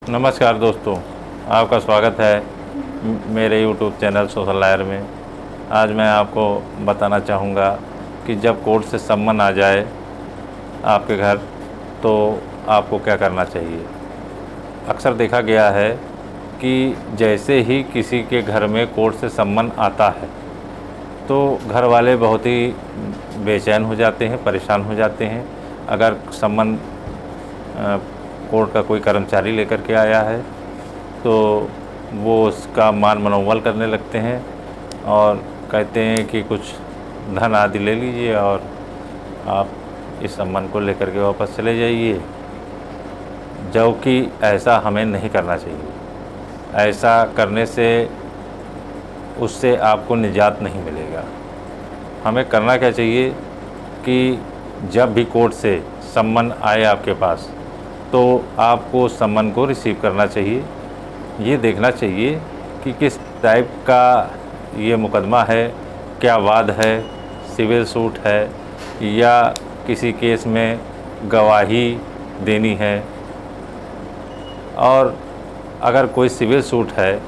नमस्कार दोस्तों, आपका स्वागत है मेरे यूट्यूब चैनल सोशल लायर में। आज मैं आपको बताना चाहूँगा कि जब कोर्ट से सम्मन आ जाए आपके घर तो आपको क्या करना चाहिए। अक्सर देखा गया है कि जैसे ही किसी के घर में कोर्ट से सम्मन आता है तो घर वाले बहुत ही बेचैन हो जाते हैं, परेशान हो जाते हैं। अगर सम्मन कोर्ट का कोई कर्मचारी लेकर के आया है तो वो उसका मान मनौवल करने लगते हैं और कहते हैं कि कुछ धन आदि ले लीजिए और आप इस सम्मन को लेकर के वापस चले जाइए, जबकि ऐसा हमें नहीं करना चाहिए। ऐसा करने से उससे आपको निजात नहीं मिलेगा। हमें करना क्या चाहिए कि जब भी कोर्ट से सम्मन आए आपके पास तो आपको सम्मन को रिसीव करना चाहिए। ये देखना चाहिए कि किस टाइप का ये मुकदमा है, क्या वाद है, सिविल सूट है या किसी केस में गवाही देनी है। और अगर कोई सिविल सूट है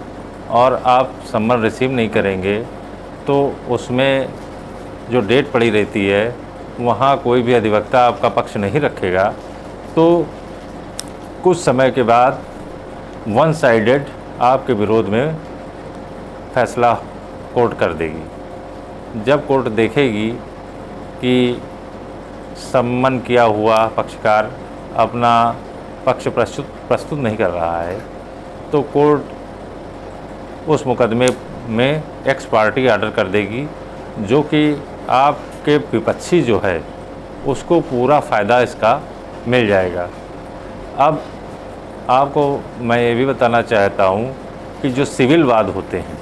और आप सम्मन रिसीव नहीं करेंगे तो उसमें जो डेट पड़ी रहती है वहाँ कोई भी अधिवक्ता आपका पक्ष नहीं रखेगा, तो कुछ समय के बाद वन साइडेड आपके विरोध में फैसला कोर्ट कर देगी। जब कोर्ट देखेगी कि सम्मन किया हुआ पक्षकार अपना पक्ष प्रस्तुत नहीं कर रहा है तो कोर्ट उस मुकदमे में एक्स पार्टी ऑर्डर कर देगी, जो कि आपके विपक्षी जो है उसको पूरा फ़ायदा इसका मिल जाएगा। अब आपको मैं ये भी बताना चाहता हूँ कि जो सिविल वाद होते हैं,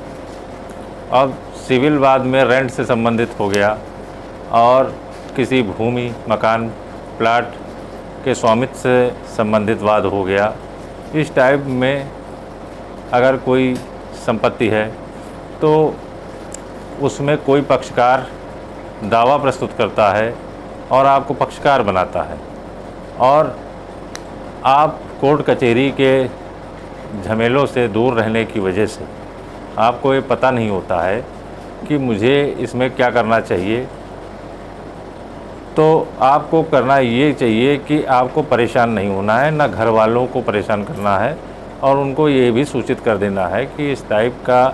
अब सिविल वाद में रेंट से संबंधित हो गया और किसी भूमि, मकान, प्लाट के स्वामित्व से संबंधित वाद हो गया। इस टाइप में अगर कोई संपत्ति है तो उसमें कोई पक्षकार दावा प्रस्तुत करता है और आपको पक्षकार बनाता है और आप कोर्ट कचहरी के झमेलों से दूर रहने की वजह से आपको ये पता नहीं होता है कि मुझे इसमें क्या करना चाहिए। तो आपको करना ये चाहिए कि आपको परेशान नहीं होना है, ना घर वालों को परेशान करना है और उनको ये भी सूचित कर देना है कि इस टाइप का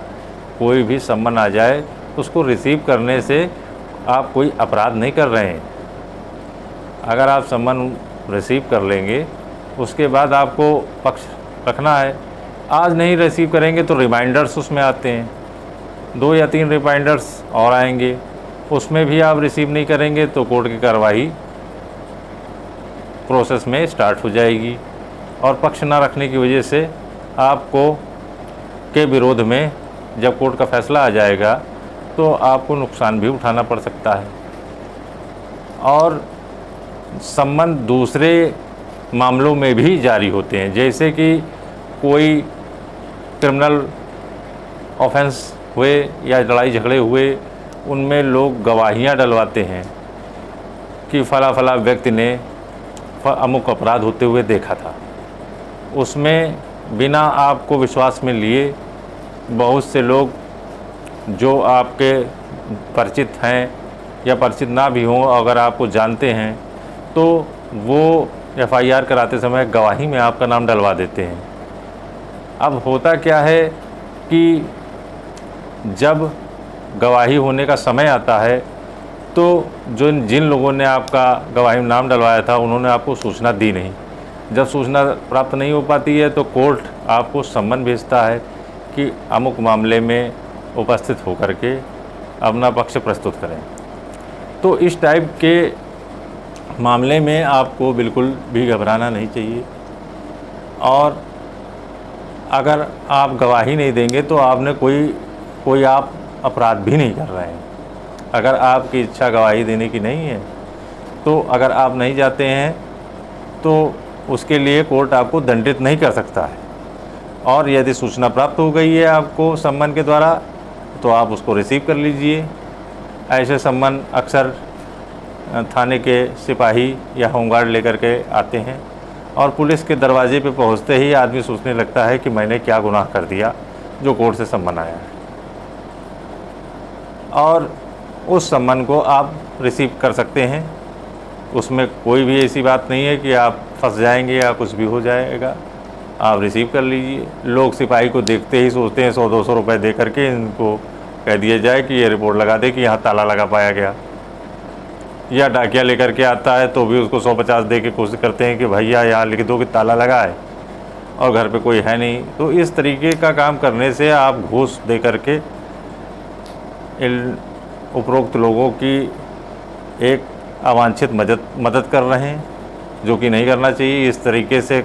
कोई भी सम्मन आ जाए तो उसको रिसीव करने से आप कोई अपराध नहीं कर रहे हैं। अगर आप सम्मन रिसीव कर लेंगे उसके बाद आपको पक्ष रखना है। आज नहीं रिसीव करेंगे तो रिमाइंडर्स उसमें आते हैं, 2 या 3 रिमाइंडर्स और आएंगे, उसमें भी आप रिसीव नहीं करेंगे तो कोर्ट की कार्रवाई प्रोसेस में स्टार्ट हो जाएगी और पक्ष ना रखने की वजह से आपको के विरोध में जब कोर्ट का फैसला आ जाएगा तो आपको नुकसान भी उठाना पड़ सकता है। और सम्मन दूसरे मामलों में भी जारी होते हैं, जैसे कि कोई क्रिमिनल ऑफेंस हुए या लड़ाई झगड़े हुए, उनमें लोग गवाहियाँ डलवाते हैं कि फला व्यक्ति ने अमुक अपराध होते हुए देखा था। उसमें बिना आपको विश्वास में लिए बहुत से लोग जो आपके परिचित हैं या परिचित ना भी हों, अगर आपको जानते हैं तो वो FIR कराते समय गवाही में आपका नाम डलवा देते हैं। अब होता क्या है कि जब गवाही होने का समय आता है तो जिन लोगों ने आपका गवाही में नाम डलवाया था उन्होंने आपको सूचना दी नहीं। जब सूचना प्राप्त नहीं हो पाती है तो कोर्ट आपको सम्मन भेजता है कि अमुक मामले में उपस्थित होकर के अपना पक्ष प्रस्तुत करें। तो इस टाइप के मामले में आपको बिल्कुल भी घबराना नहीं चाहिए और अगर आप गवाही नहीं देंगे तो आपने कोई आप अपराध भी नहीं कर रहे हैं। अगर आपकी इच्छा गवाही देने की नहीं है तो अगर आप नहीं जाते हैं तो उसके लिए कोर्ट आपको दंडित नहीं कर सकता है। और यदि सूचना प्राप्त हो गई है आपको सम्मन के द्वारा तो आप उसको रिसीव कर लीजिए। ऐसे सम्मन अक्सर थाने के सिपाही या होमगार्ड लेकर के आते हैं और पुलिस के दरवाजे पे पहुंचते ही आदमी सोचने लगता है कि मैंने क्या गुनाह कर दिया जो कोर्ट से सम्मन आया है, और उस सम्मन को आप रिसीव कर सकते हैं। उसमें कोई भी ऐसी बात नहीं है कि आप फंस जाएंगे या कुछ भी हो जाएगा, आप रिसीव कर लीजिए। लोग सिपाही को देखते ही सोचते हैं 100-200 रुपये दे करके इनको कह दिया जाए कि ये रिपोर्ट लगा दे कि यहाँ ताला लगा पाया गया, या डाकिया लेकर के आता है तो भी उसको 150 दे के कोशिश करते हैं कि भैया यहाँ लिख दो कि ताला लगा है और घर पे कोई है नहीं। तो इस तरीके का काम करने से आप घूस दे करके इन उपरोक्त लोगों की एक अवांछित मदद कर रहे हैं, जो कि नहीं करना चाहिए। इस तरीके से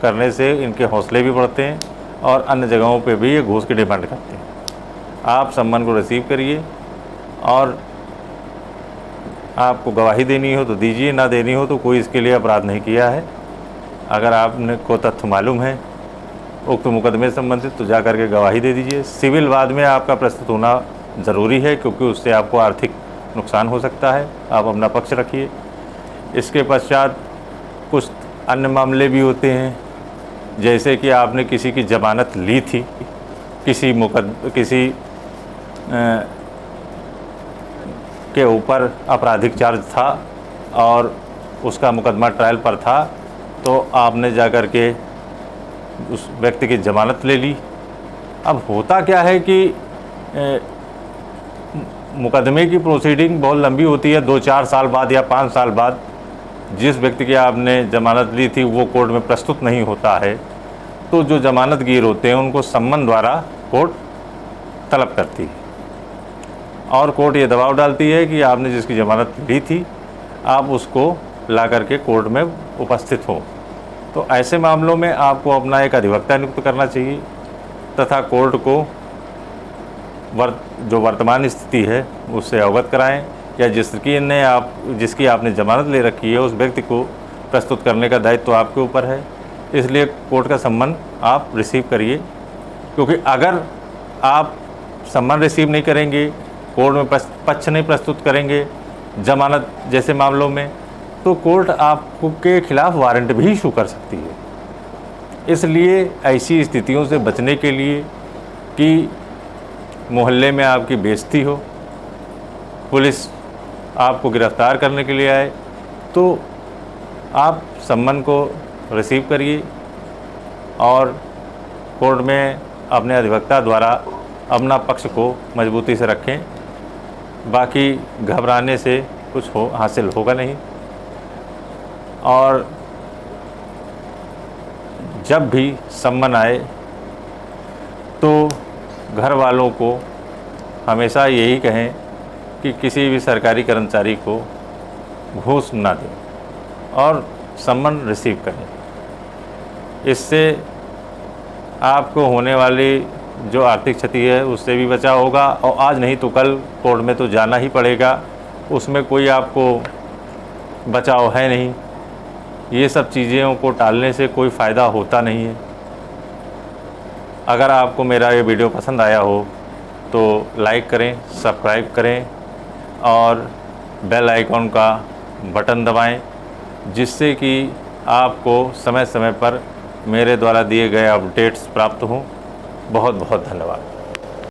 करने से इनके हौसले भी बढ़ते हैं और अन्य जगहों पे भी ये घूस की डिमांड करते हैं। आप सम्मान को रिसीव करिए, और आपको गवाही देनी हो तो दीजिए, ना देनी हो तो कोई इसके लिए अपराध नहीं किया है। अगर आपने को तथ्य मालूम है उक्त मुकदमे से संबंधित तो जा करके गवाही दे दीजिए। सिविल वाद में आपका प्रस्तुत होना ज़रूरी है, क्योंकि उससे आपको आर्थिक नुकसान हो सकता है। आप अपना पक्ष रखिए। इसके पश्चात कुछ अन्य मामले भी होते हैं, जैसे कि आपने किसी की ज़मानत ली थी, किसी के ऊपर आपराधिक चार्ज था और उसका मुकदमा ट्रायल पर था, तो आपने जाकर के उस व्यक्ति की ज़मानत ले ली। अब होता क्या है कि मुकदमे की प्रोसीडिंग बहुत लंबी होती है, 2-4 साल बाद या 5 साल बाद जिस व्यक्ति की आपने ज़मानत ली थी वो कोर्ट में प्रस्तुत नहीं होता है, तो जो ज़मानतगीर होते हैं उनको सम्मन द्वारा कोर्ट तलब करती है, और कोर्ट ये दबाव डालती है कि आपने जिसकी ज़मानत ली थी आप उसको ला करके कोर्ट में उपस्थित हो। तो ऐसे मामलों में आपको अपना एक अधिवक्ता नियुक्त करना चाहिए तथा कोर्ट को जो वर्तमान स्थिति है उससे अवगत कराएं, या जिसकी आपने ज़मानत ले रखी है उस व्यक्ति को प्रस्तुत करने का दायित्व आपके ऊपर है। इसलिए कोर्ट का सम्मन आप रिसीव करिए, क्योंकि अगर आप सम्मन रिसीव नहीं करेंगे, कोर्ट में पक्ष नहीं प्रस्तुत करेंगे जमानत जैसे मामलों में, तो कोर्ट आपके खिलाफ वारंट भी इशू कर सकती है। इसलिए ऐसी स्थितियों से बचने के लिए कि मोहल्ले में आपकी बेइज्जती हो, पुलिस आपको गिरफ़्तार करने के लिए आए, तो आप सम्मन को रिसीव करिए और कोर्ट में अपने अधिवक्ता द्वारा अपना पक्ष को मजबूती से रखें। बाकी घबराने से कुछ हासिल होगा नहीं। और जब भी सम्मन आए तो घर वालों को हमेशा यही कहें कि किसी भी सरकारी कर्मचारी को घूस ना दें और सम्मन रिसीव करें। इससे आपको होने वाली जो आर्थिक क्षति है उससे भी बचाव होगा, और आज नहीं तो कल कोर्ट में तो जाना ही पड़ेगा, उसमें कोई आपको बचाव है नहीं। ये सब चीज़ों को टालने से कोई फ़ायदा होता नहीं है। अगर आपको मेरा ये वीडियो पसंद आया हो तो लाइक करें, सब्सक्राइब करें और बेल आइकॉन का बटन दबाएं, जिससे कि आपको समय समय पर मेरे द्वारा दिए गए अपडेट्स प्राप्त हों। बहुत बहुत धन्यवाद।